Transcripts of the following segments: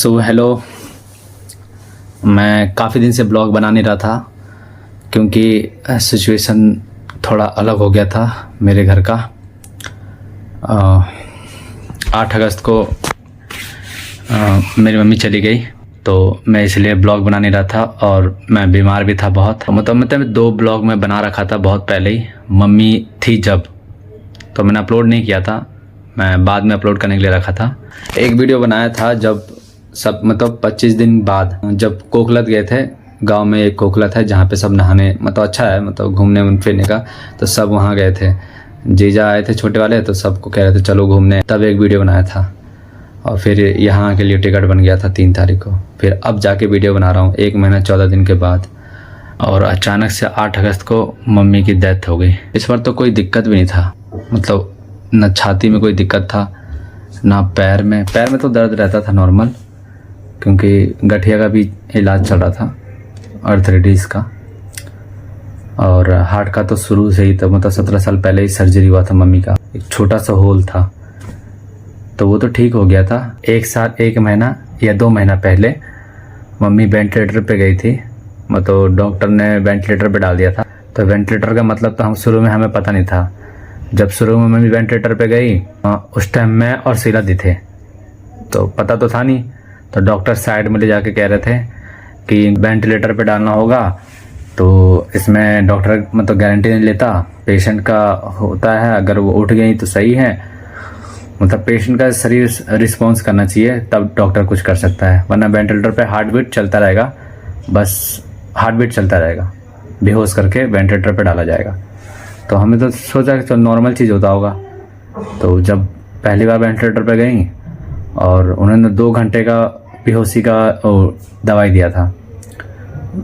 Hello. मैं काफ़ी दिन से ब्लॉग बना नहीं रहा था क्योंकि सिचुएशन थोड़ा अलग हो गया था मेरे घर का। 8 अगस्त को मेरी मम्मी चली गई तो मैं इसलिए ब्लॉग बना नहीं रहा था और मैं बीमार भी था बहुत। मतलब 2 ब्लॉग मैं बना रखा था बहुत पहले ही, मम्मी थी जब, तो मैंने अपलोड नहीं किया था, मैं बाद में अपलोड करने के लिए रखा था। एक वीडियो बनाया था जब सब 25 दिन बाद जब कोकलत गए थे। गांव में एक कोकलत है जहाँ पे सब नहाने अच्छा है घूमने फिरने का, तो सब वहाँ गए थे। जीजा आए थे छोटे वाले, तो सबको कह रहे थे चलो घूमने, तब एक वीडियो बनाया था और फिर यहाँ के लिए टिकट बन गया था 3 तारीख को। फिर अब जाके वीडियो बना रहा हूँ 1 महीना 14 दिन के बाद। और अचानक से 8 अगस्त को मम्मी की डेथ हो गई। इस बार तो कोई दिक्कत भी नहीं था, न छाती में कोई दिक्कत था ना पैर में तो दर्द रहता था नॉर्मल, क्योंकि गठिया का भी इलाज चल रहा था, आर्थराइटिस का। और हार्ट का तो शुरू से ही तो 17 साल पहले ही सर्जरी हुआ था मम्मी का, एक छोटा सा होल था, तो वो तो ठीक हो गया था। 1 महीना या 2 महीना पहले मम्मी वेंटिलेटर पे गई थी, डॉक्टर ने वेंटिलेटर पे डाल दिया था। तो वेंटिलेटर का मतलब तो शुरू में हमें पता नहीं था। जब शुरू में मम्मी वेंटिलेटर पे गई उस टाइम मैं और शीला दी थे, तो पता तो था नहीं। तो डॉक्टर साइड में ले जाके कह रहे थे कि वेंटिलेटर पे डालना होगा, तो इसमें डॉक्टर गारंटी नहीं लेता, पेशेंट का होता है, अगर वो उठ गई तो सही है, पेशेंट का शरीर रिस्पॉन्स करना चाहिए तब डॉक्टर कुछ कर सकता है, वरना वेंटिलेटर पे हार्ट बीट चलता रहेगा, बस हार्ट बीट चलता रहेगा, बेहोश करके वेंटिलेटर पे डाला जाएगा। तो हमें तो सोचा कि चलो नॉर्मल चीज़ होता होगा। तो जब पहली बार वेंटिलेटर पे गई और उन्होंने 2 घंटे का बेहोशी का दवाई दिया था,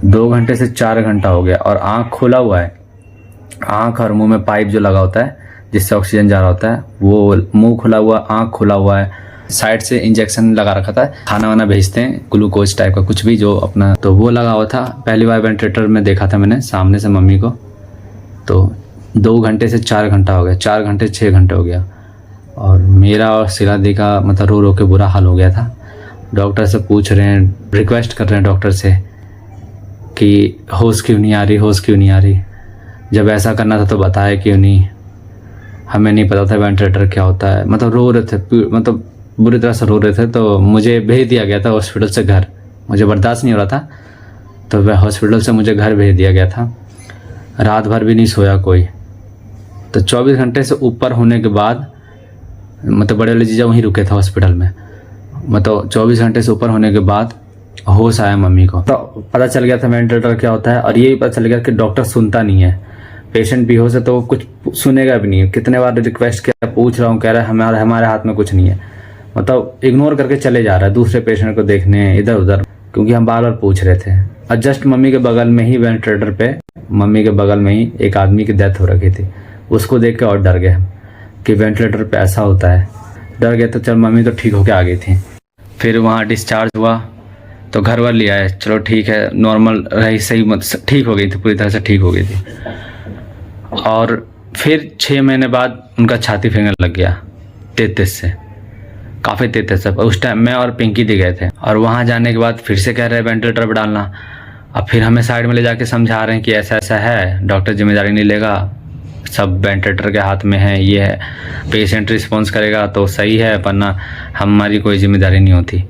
2 घंटे से 4 घंटा हो गया और आँख खुला हुआ है। आँख और मुंह में पाइप जो लगा होता है जिससे ऑक्सीजन जा रहा होता है, वो मुंह खुला हुआ, आँख खुला हुआ है। साइड से इंजेक्शन लगा रखा था, खाना वाना भेजते हैं ग्लूकोज टाइप का कुछ भी जो अपना, तो वो लगा हुआ था। पहली बार वेंटिलेटर में देखा था मैंने सामने से मम्मी को, तो 2 घंटे से 4 घंटा हो गया, 4 घंटे 6 घंटे हो गया। और मेरा और शीला दी का रो रो के बुरा हाल हो गया था। डॉक्टर से पूछ रहे हैं, रिक्वेस्ट कर रहे हैं डॉक्टर से कि होश क्यों नहीं आ रही, जब ऐसा करना था तो बताया क्यों नहीं, हमें नहीं पता था वेंटिलेटर क्या होता है। रो रहे थे, बुरी तरह से रो रहे थे। तो मुझे भेज दिया गया था हॉस्पिटल से घर, मुझे बर्दाश्त नहीं हो रहा था, तो वह हॉस्पिटल से मुझे घर भेज दिया गया था। रात भर भी नहीं सोया कोई। तो 24 घंटे से ऊपर होने के बाद बड़े वाले जीजा वहीं रुके थे हॉस्पिटल में, 24 घंटे से ऊपर होने के बाद होश आया मम्मी को। तो पता चल गया था वेंटिलेटर क्या होता है, और यही पता चल गया कि डॉक्टर सुनता नहीं है। पेशेंट बेहोश है तो वो कुछ सुनेगा भी नहीं। कितने बार रिक्वेस्ट किया, पूछ रहा हूँ, कह रहा है हमारे हाथ में कुछ नहीं है, इग्नोर करके चले जा रहा है दूसरे पेशेंट को देखने इधर उधर, क्योंकि हम बार बार पूछ रहे थे। और जस्ट मम्मी के बगल में ही वेंटिलेटर पे, मम्मी के बगल में ही एक आदमी की डेथ हो रखी थी। उसको देख के और डर गए कि वेंटिलेटर पे ऐसा होता है, डर गए। तो चल मम्मी तो ठीक होके आ गई थी। फिर वहाँ डिस्चार्ज हुआ तो घर वर लिया है, चलो ठीक है, नॉर्मल रही, सही ठीक हो गई थी, पूरी तरह से ठीक हो गई थी। और फिर 6 महीने बाद उनका छाती फेंकने लग गया तेज से, काफ़ी तेज से। उस टाइम मैं और पिंकी दी गए थे, और वहाँ जाने के बाद फिर से कह रहे हैं वेंटिलेटर पर डालना। अब फिर हमें साइड में ले जाके समझा रहे हैं कि ऐसा ऐसा है, डॉक्टर जिम्मेदारी नहीं लेगा, सब वेंटिलेटर के हाथ में है, ये है, पेशेंट रिस्पॉन्स करेगा तो सही है, वरना हमारी कोई जिम्मेदारी नहीं होती।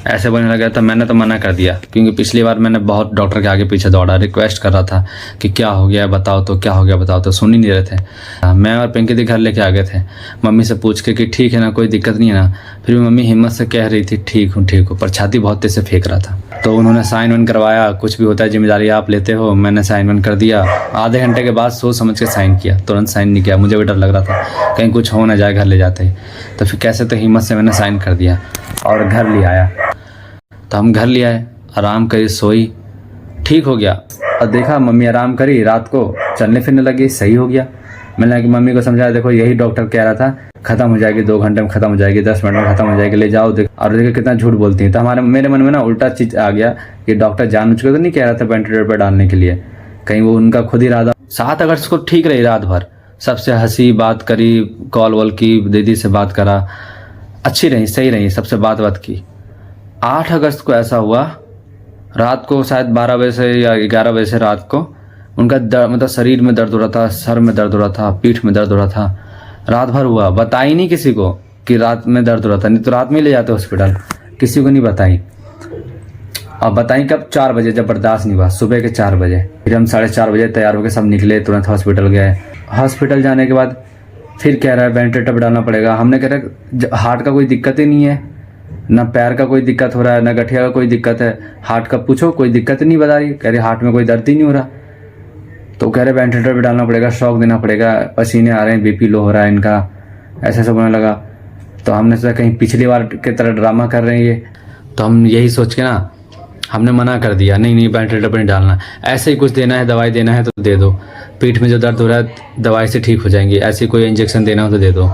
ऐसे बोलने लगा था। मैंने तो मना कर दिया, क्योंकि पिछली बार मैंने बहुत डॉक्टर के आगे पीछे दौड़ा, रिक्वेस्ट कर रहा था कि क्या हो गया बताओ, तो क्या हो गया बताओ, तो सुन ही नहीं रहे थे। मैं और पिंकी दी घर लेके आ गए थे मम्मी से पूछ के कि ठीक है ना, कोई दिक्कत नहीं है ना। फिर भी मम्मी हिम्मत से कह रही थी ठीक हूँ, पर छाती बहुत तेज से फेंक रहा था। तो उन्होंने साइन वाइन करवाया, कुछ भी होता है जिम्मेदारी आप लेते हो, मैंने साइन वाइन कर दिया। आधे घंटे के बाद सोच समझ के साइन किया, तुरंत साइन नहीं किया, मुझे भी डर लग रहा था कहीं कुछ हो ना जाए घर ले जाते ही। तो फिर कैसे तो हिम्मत से मैंने साइन कर दिया और घर ले आया। तो हम घर ले आए, आराम करी, सोई, ठीक हो गया। और देखा मम्मी आराम करी, रात को चलने फिरने लगी, सही हो गया। मैंने कि मम्मी को समझाया, देखो यही डॉक्टर कह रहा था, खत्म हो जाएगी, 2 घंटे में खत्म हो जाएगी, 10 मिनट में खत्म हो जाएगी, ले जाओ देख। और देखो कितना झूठ बोलती है। तो मेरे मन में ना उल्टा चीज आ गया कि डॉक्टर जानबूझ के तो नहीं कह रहा था वेंटिलेटर पर डालने के लिए, कहीं वो उनका खुद ही इरादा। 7 अगस्त को ठीक रही रात भर, सबसे हंसी, बात करी, कॉल वॉल की, दीदी से बात करा, अच्छी रही, सही रही, सबसे बात की। 8 अगस्त को ऐसा हुआ, रात को शायद 12 बजे से या 11 बजे से रात को उनका मतलब शरीर में दर्द हो रहा था, सर में दर्द हो रहा था, पीठ में दर्द हो रहा था। रात भर हुआ, बताई नहीं किसी को कि रात में दर्द हो रहा था, नहीं तो रात में ले जाते हॉस्पिटल, किसी को नहीं बताई। अब बताई कब? 4 बजे, जब बर्दाश्त नहीं हुआ, सुबह के 4 बजे। फिर हम 4:30 बजे तैयार होकर सब निकले, तुरंत हॉस्पिटल गए। हॉस्पिटल जाने के बाद फिर कह रहा है वेंटिलेटर पर डालना पड़ेगा। हमने कह रहा हार्ट का कोई दिक्कत ही नहीं है, ना पैर का कोई दिक्कत हो रहा है, ना गठिया का कोई दिक्कत है, हार्ट का पूछो कोई दिक्कत नहीं बता रही। कह रही हार्ट में कोई दर्द ही नहीं हो रहा। तो कह रहे वेंटिलेटर पे डालना पड़ेगा, शॉक देना पड़ेगा, पसीने आ रहे हैं, बीपी लो हो रहा है इनका, ऐसा सब होने लगा। तो हमने सोचा कहीं पिछली बार की तरह ड्रामा कर रहे हैं ये। तो हम यही सोच के ना हमने मना कर दिया, नहीं नहीं वेंटिलेटर पर नहीं डालना, ऐसे ही कुछ देना है, दवाई देना है तो दे दो, पीठ में जो दर्द हो रहा है दवाई से ठीक हो जाएंगी, ऐसे कोई इंजेक्शन देना हो तो दे दो।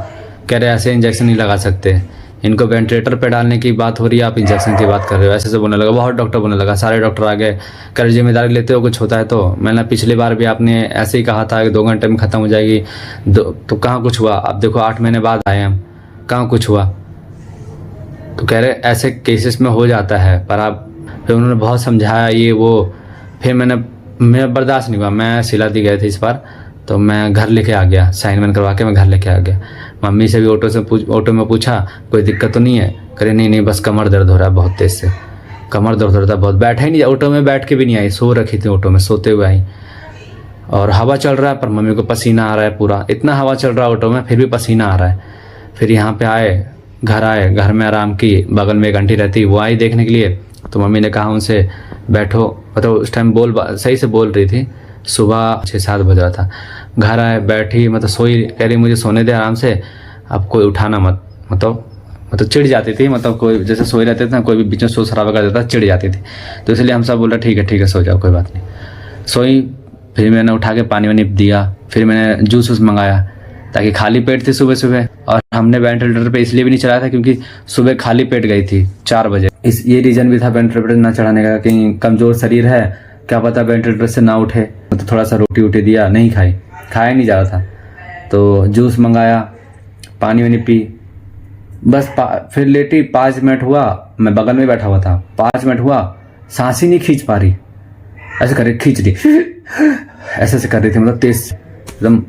कह रहे ऐसे इंजेक्शन नहीं लगा सकते, इनको वेंटिलेटर पे डालने की बात हो रही है, आप इंजेक्शन की बात कर रहे हो, ऐसे से बोलने लगा। बहुत डॉक्टर बोलने लगा, सारे डॉक्टर आ गए, कर जिम्मेदारी लेते हो कुछ होता है तो। मैंने पिछली बार भी आपने ऐसे ही कहा था कि 2 घंटे में ख़त्म हो जाएगी, तो कहाँ कुछ हुआ? अब देखो 8 महीने बाद आए हम, कहाँ कुछ हुआ? तो कह रहे ऐसे केसेस में हो जाता है, पर आप फिर उन्होंने बहुत समझाया ये वो। फिर मैं बर्दाश्त नहीं हुआ, मैं सिलाती गए थे इस बार, तो मैं घर लेके आ गया, साइन वाइन करवा के मैं घर लेके आ गया। मम्मी से भी ऑटो में पूछा कोई दिक्कत तो नहीं है? करे नहीं नहीं बस कमर दर्द हो रहा है बहुत तेज़ से, कमर दर्द हो रहा था बहुत। बैठा ही नहीं, ऑटो में बैठ के भी नहीं आई, सो रखी थी ऑटो में, सोते हुए आई। और हवा चल रहा है पर मम्मी को पसीना आ रहा है पूरा, इतना हवा चल रहा है ऑटो में फिर भी पसीना आ रहा है। फिर यहाँ पे आए, घर में आराम की, बगल में एक आंटी रहती, वो आई देखने के लिए। तो मम्मी ने कहा उनसे बैठो, मतलब उस टाइम सही से बोल रही थी, सुबह 6-7 बज रहा था। घर आए, बैठी, मतलब सोई, कह रही मुझे सोने दे आराम से, अब कोई उठाना मत, मतलब चिढ़ जाती थी, मतलब कोई जैसे सोए रहते थे ना, कोई भी बीच में शोर शराबा कर देता चिढ़ जाती थी। तो इसलिए हम सब बोला ठीक है सो जाओ, कोई बात नहीं। सोई, फिर मैंने उठा के पानी वानी दिया, फिर मैंने जूस मंगाया ताकि खाली पेट थी सुबह सुबह। और हमने वेंटिलेटर पे इसलिए भी नहीं चढ़ाया था क्योंकि सुबह खाली पेट गई थी 4 बजे। ये रीज़न भी था वेंटिलेटर ना चढ़ाने का, कहीं कमज़ोर शरीर है, क्या पता वेंटिलेटर से ना उठे। तो थोड़ा सा रोटी वोटी दिया, नहीं खाया नहीं जा रहा था, तो जूस मंगाया, पानी वानी पी, बस फिर लेटी। 5 मिनट हुआ, मैं बगल में बैठा हुआ था, 5 मिनट हुआ, सांस ही नहीं खींच पा रही, ऐसे कर रही, खींच रही, ऐसे कर रही थी, मतलब तेज एकदम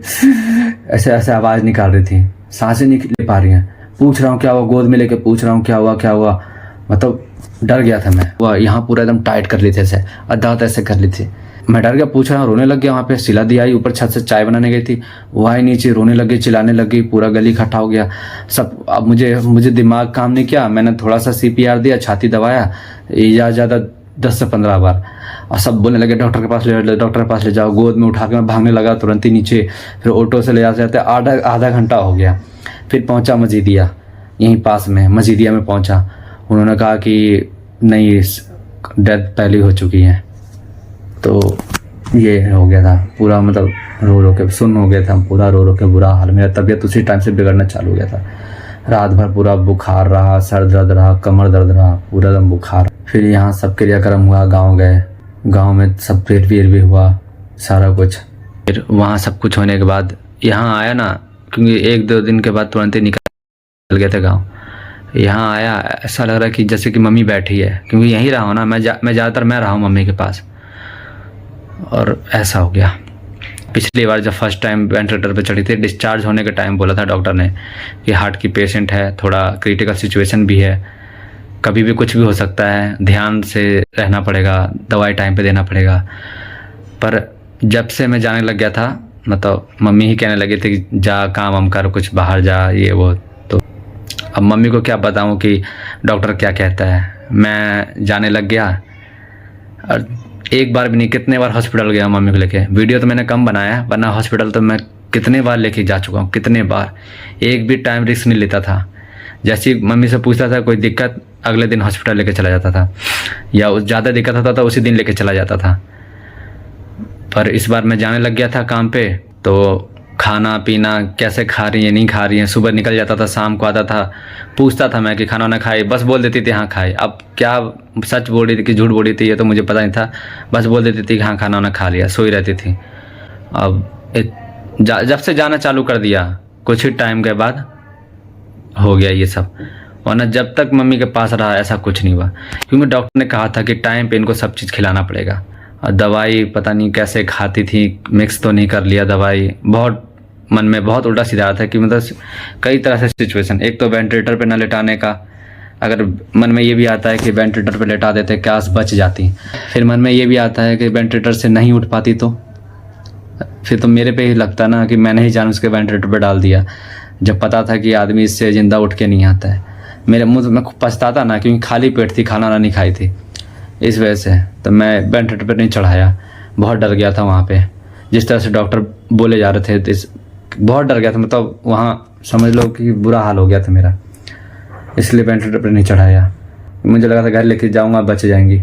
ऐसे आवाज़ निकाल रही थी, सांसें नहीं ले पा रही हैं। पूछ रहा हूँ क्या हुआ, गोद में लेके पूछ रहा हूँ क्या हुआ, मतलब डर गया था मैं। वह यहाँ पूरा एकदम टाइट कर ली थी, ऐसे दांत ऐसे कर ली थी, मैं डर गया, पूछ रहा हूँ, रोने लग गया। वहाँ पे सिला दी आई, ऊपर छत से चाय बनाने गई थी, वो आई नीचे, रोने लगी, चिल्लाने लगी, पूरा गली इकट्ठा हो गया सब। अब मुझे दिमाग काम नहीं किया, मैंने थोड़ा सा CPR दिया, छाती दबाया, ज़्यादा 10 से 15 बार, और सब बोलने लगे डॉक्टर के पास ले जाओ। गोद में उठा के मैं भागने लगा तुरंत ही नीचे, फिर ऑटो से ले जाते आधा घंटा हो गया। फिर पहुंचा मजीदिया, यहीं पास में मजीदिया में पहुंचा। उन्होंने कहा कि नहीं डेथ पहले हो चुकी है। तो ये हो गया था पूरा, मतलब रो के सुन्न हो गया था पूरा, रो के बुरा हाल। मेरा तबीयत उसी टाइम से बिगड़ना चालू हो गया था, रात भर पूरा बुखार रहा, सर दर्द रहा, कमर दर्द रहा, पूरा दम बुखार। फिर यहाँ सब क्रियाक्रम हुआ, गांव गए, गांव में सब पेट भी हुआ सारा कुछ। फिर वहाँ सब कुछ होने के बाद यहाँ आया ना, क्योंकि 1-2 दिन के बाद तुरंत ही निकल गए थे गाँव। यहाँ आया, ऐसा लग रहा है कि जैसे कि मम्मी बैठी है, क्योंकि यहीं रहा हूँ ना मैं ज़्यादातर मैं रहा हूँ मम्मी के पास, और ऐसा हो गया। पिछली बार जब फर्स्ट टाइम वेंटिलेटर पे चढ़ी थी, डिस्चार्ज होने के टाइम बोला था डॉक्टर ने कि हार्ट की पेशेंट है, थोड़ा क्रिटिकल सिचुएशन भी है, कभी भी कुछ भी हो सकता है, ध्यान से रहना पड़ेगा, दवाई टाइम पे देना पड़ेगा। पर जब से मैं जाने लग गया था, मतलब मम्मी ही कहने लगी थी कि जा काम वाम कर, कुछ बाहर जा, ये वो। तो अब मम्मी को क्या बताऊँ कि डॉक्टर क्या कहता है। मैं जाने लग गया, और एक बार भी नहीं, कितने बार हॉस्पिटल गया मम्मी को लेके। वीडियो तो मैंने कम बनाया, वरना हॉस्पिटल तो मैं कितने बार लेके जा चुका हूँ, कितने बार। एक भी टाइम रिस्क नहीं लेता था। जैसे मम्मी से पूछता था कोई दिक्कत, अगले दिन हॉस्पिटल लेके चला जाता था, या ज़्यादा दिक्कत होता था उसी दिन लेके चला जाता था। पर इस बार मैं जाने लग गया था काम पे, तो खाना पीना कैसे खा रही है, नहीं खा रही है, सुबह निकल जाता था, शाम को आता था, पूछता था मैं कि खाना वाना खाई, बस बोल देती थी हाँ खाई। अब क्या सच बोल रही थी कि झूठ बोल रही थी ये तो मुझे पता नहीं था, बस बोल देती थी कि हाँ खाना वाना खा लिया, सोई रहती थी। अब जब से जाना चालू कर दिया, कुछ ही टाइम के बाद हो गया ये सब। वरना जब तक मम्मी के पास रहा ऐसा कुछ नहीं हुआ, क्योंकि डॉक्टर ने कहा था कि टाइम पे इनको सब चीज़ खिलाना पड़ेगा। और दवाई पता नहीं कैसे खाती थी, मिक्स तो नहीं कर लिया दवाई। बहुत मन में बहुत उल्टा सीधा था कि मतलब कई तरह से सिचुएशन, एक तो वेंटिलेटर पे न लेटाने का, अगर मन में ये भी आता है कि वेंटिलेटर पे लेटा देते काश बच जाती। फिर मन में ये भी आता है कि वेंटिलेटर से नहीं उठ पाती तो फिर तो मेरे पे ही लगता ना कि मैंने ही जान उसके वेंटिलेटर पे डाल दिया, जब पता था कि आदमी इससे ज़िंदा उठ के नहीं आता है। मेरे मुँह में पछताता ना, क्योंकि खाली पेट थी, खाना ना नहीं खाई थी, इस वजह से तो मैं वेंटिलेटर पे नहीं चढ़ाया। बहुत डर गया था वहाँ पे, जिस तरह से डॉक्टर बोले जा रहे थे बहुत डर गया था, मतलब वहाँ समझ लो कि बुरा हाल हो गया था मेरा, इसलिए वेंटिलेटर पर नहीं चढ़ाया। मुझे लगा था घर लेके जाऊँगा बच जाएंगी,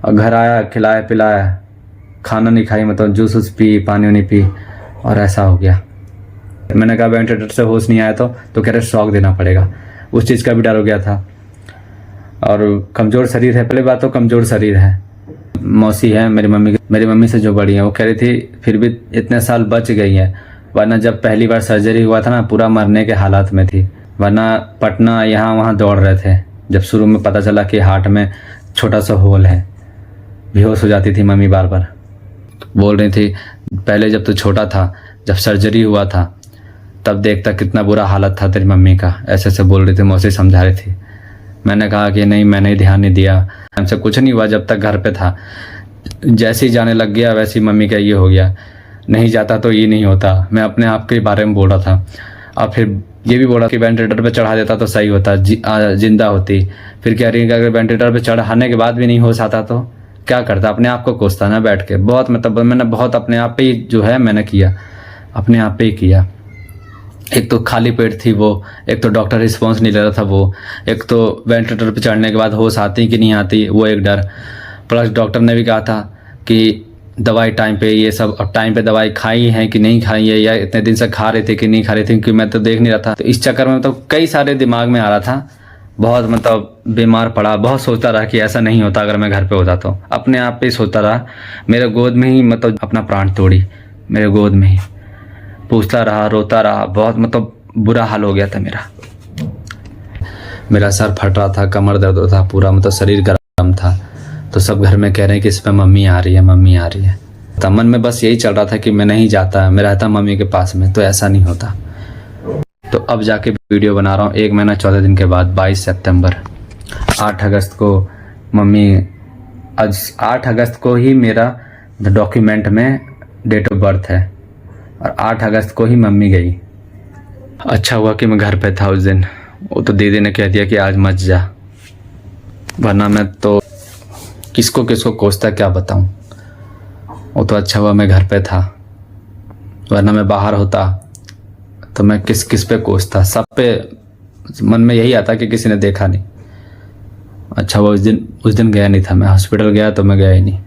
और घर आया, खिलाया पिलाया, खाना नहीं खाई, मतलब जूस वूस पी, पानी वानी पी, और ऐसा हो गया। मैंने कहा वेंटिलेटर से होश नहीं आया तो कह रहे शॉक देना पड़ेगा, उस चीज़ का भी डर हो गया था। और कमज़ोर शरीर है, पहले बात तो कमज़ोर शरीर है। मौसी है मेरी मम्मी से जो बड़ी है, वो कह रही थी फिर भी इतने साल बच गई है, वरना जब पहली बार सर्जरी हुआ था ना पूरा मरने के हालात में थी, वरना पटना यहाँ वहाँ दौड़ रहे थे। जब शुरू में पता चला कि हार्ट में छोटा सा होल है, बेहोश हो जाती थी मम्मी बार बार। बोल रही थी पहले जब तू छोटा था, जब सर्जरी हुआ था तब देखता कितना बुरा हालत था तेरी मम्मी का, ऐसे ऐसे बोल रही थी, मौसी समझा रही थी। मैंने कहा कि नहीं, मैंने ध्यान नहीं दिया, हमसे कुछ नहीं हुआ जब तक घर पे था। जैसे ही जाने लग गया वैसे ही मम्मी का ये हो गया, नहीं जाता तो ये नहीं होता। मैं अपने आप के बारे में बोल रहा था, और फिर ये भी बोला कि वेंटिलेटर पे चढ़ा देता तो सही होता, जिंदा होती। फिर कह रही है कि अगर वेंटिलेटर पे चढ़ाने के बाद भी नहीं होश आता तो क्या करता, अपने आप को कोसता ना बैठ के। बहुत मतलब मैंने बहुत अपने आप पे ही जो है मैंने किया, अपने आप पे ही किया। एक तो खाली पेट थी वो, एक तो डॉक्टर रिस्पॉन्स नहीं ले रहा था वो, एक तो वेंटिलेटर पे चढ़ने के बाद होश आती कि नहीं आती वो एक डर, प्लस डॉक्टर ने भी कहा था कि दवाई टाइम पे, ये सब अब टाइम पे दवाई खाई है कि नहीं खाई है, या इतने दिन से खा रहे थे कि नहीं खा रहे थे, क्योंकि मैं तो देख नहीं रहा था। तो इस चक्कर में मतलब कई सारे दिमाग में आ रहा था, बहुत मतलब बीमार पड़ा, बहुत सोचता रहा कि ऐसा नहीं होता अगर मैं घर पे होता तो। अपने आप पे ही सोचता रहा, मेरे गोद में ही मतलब अपना प्राण तोड़ी, मेरे गोद में ही पूछता रहा, रोता रहा, बहुत मतलब बुरा हाल हो गया था मेरा सर फट रहा था, कमर दर्द होता था पूरा, मतलब शरीर गर्म था। तो सब घर में कह रहे हैं कि इसमें मम्मी आ रही है, मम्मी आ रही है। तो मन में बस यही चल रहा था कि मैं नहीं जाता, मैं रहता मम्मी के पास में तो ऐसा नहीं होता। तो अब जाके वीडियो बना रहा हूँ 1 महीना 14 दिन के बाद, 22 सितंबर। 8 अगस्त को मम्मी, आज 8 अगस्त को ही मेरा डॉक्यूमेंट में डेट ऑफ बर्थ है, और 8 अगस्त को ही मम्मी गई। अच्छा हुआ कि मैं घर पे था उस दिन, वो तो दीदी ने कह दिया कि आज मत जा, वरना मैं तो किसको किसको कोसता क्या बताऊं। वो तो अच्छा हुआ मैं घर पे था, वरना मैं बाहर होता तो मैं किस किस पे कोसता, सब पे मन में यही आता कि किसी ने देखा नहीं। अच्छा हुआ उस दिन गया नहीं था, मैं हॉस्पिटल गया तो मैं गया ही नहीं।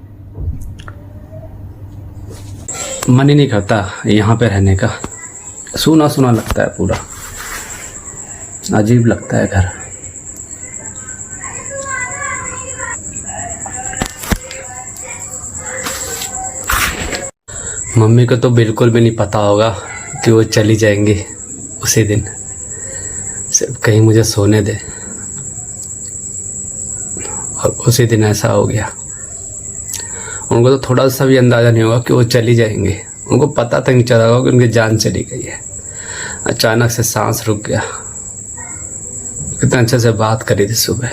मन ही नहीं करता यहाँ पे रहने का, सूना सूना लगता है पूरा, अजीब लगता है घर। मम्मी को तो बिल्कुल भी नहीं पता होगा कि वो चली जाएंगी उसी दिन, सिर्फ कहीं मुझे सोने दे, और उसी दिन ऐसा हो गया। उनको तो थोड़ा सा भी अंदाज़ा नहीं होगा कि वो चली जाएंगे, उनको पता तक नहीं चला होगा कि उनकी जान चली गई है। अचानक से सांस रुक गया। कितने अच्छे से बात करी थी सुबह।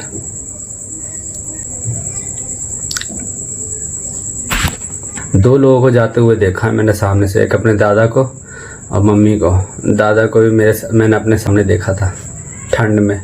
दो लोगों को जाते हुए देखा है मैंने सामने से, एक अपने दादा को और मम्मी को। दादा को भी मैंने अपने सामने देखा था ठंड में।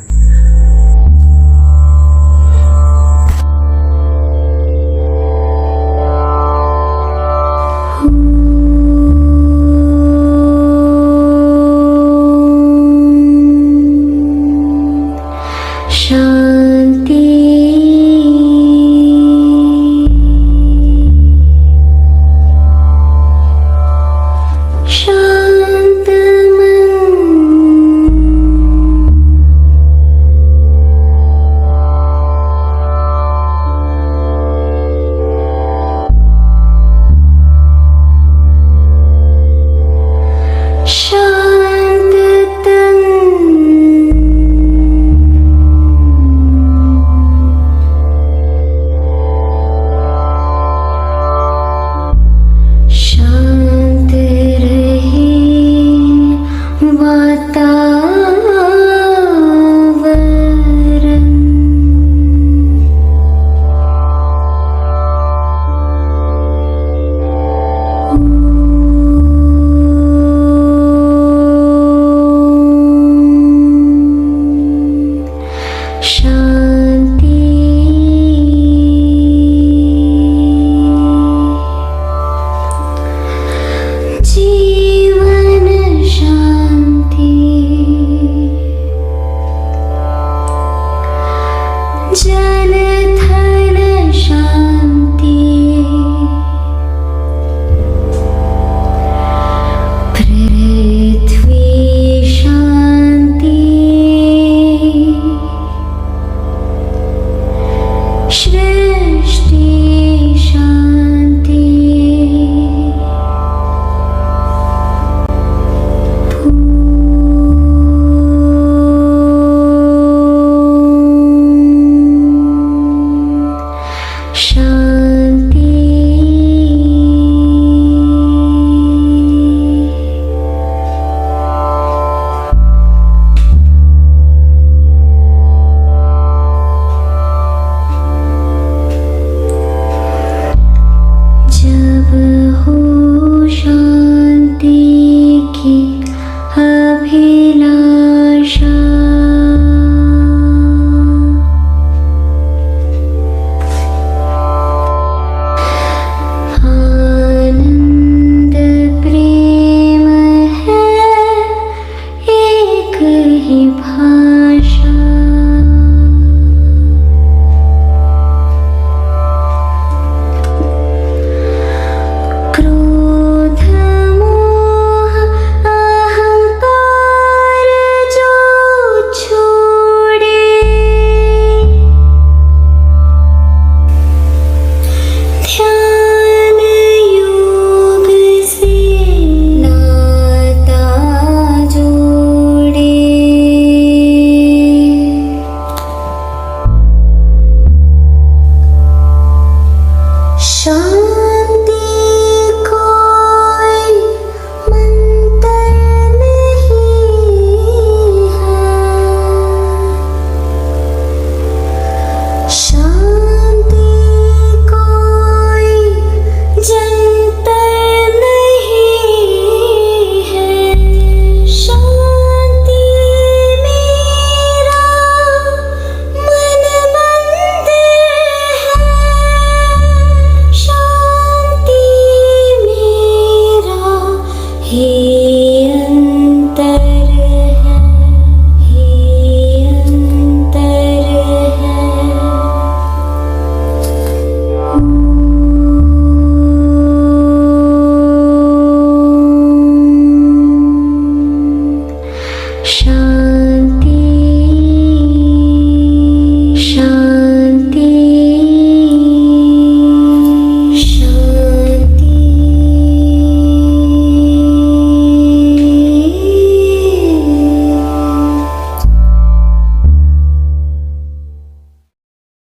श्रेय